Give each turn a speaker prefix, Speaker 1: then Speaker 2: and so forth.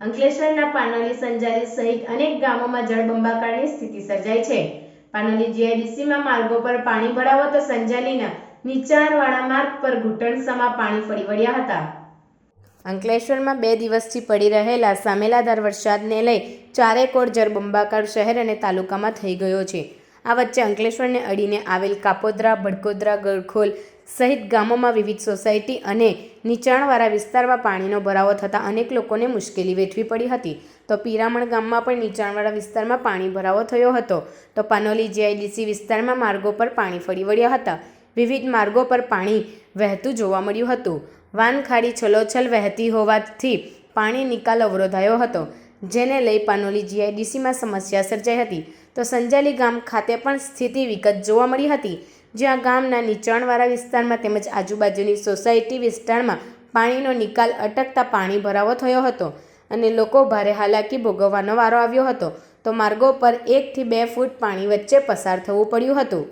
Speaker 1: અંકલેશ્વરના પાનોલી, સંજાલી સહિત અનેક ગામોમાં જળબંબાકારની સ્થિતિ સર્જાઈ છે. પાનોલી જીઆઈડીસીમાં માર્ગો પર પાણી ભરાવો તો સંજાલીના નીચાણવાળા માર્ગ પર ઘૂંટણસમા પાણી ફરી વળ્યા હતા. અંકલેશ્વરમાં 2 દિવસથી પડી રહેલા સામેલાધાર વરસાદને લઈ ચારેકોર જળબંબાકાર શહેર અને તાલુકામાં થઈ ગયો છે. આ વચ્ચે અંકલેશ્વરને અડીને આવેલ કાપોદ્રા, ભડકોદરા, ગળખોલ સહિત ગામોમાં વિવિધ સોસાયટી અને નીચાણવાળા વિસ્તારમાં પાણીનો ભરાવો થતાં અનેક લોકોને મુશ્કેલી વેઠવી પડી હતી. તો પીરામણ ગામમાં પણ નીચાણવાળા વિસ્તારમાં પાણી ભરાવો થયો હતો. તો પાનોલી જીઆઈડીસી વિસ્તારમાં માર્ગો પર પાણી ફરી વળ્યા હતા. વિવિધ માર્ગો પર પાણી વહેતું જોવા મળ્યું હતું. વાનખાડી છલોછલ વહેતી હોવાથી પાણી નિકાલ અવરોધાયો હતો, જેને લઈ પાનોલી જીઆઈડીસીમાં સમસ્યા સર્જાઈ હતી. તો સંજાલી ગામ ખાતે પણ સ્થિતિ વિકટ જોવા મળી હતી, જ્યાં ગામના નીચાણવાળા વિસ્તારમાં તેમજ આજુબાજુની સોસાયટી વિસ્તારમાં પાણીનો નિકાલ અટકતા પાણી ભરાવો થયો હતો અને લોકો ભારે હાલાકી ભોગવવાનો વારો આવ્યો હતો. તો માર્ગો પર 1 થી 2 ફૂટ પાણી વચ્ચે પસાર થવું પડ્યું હતું.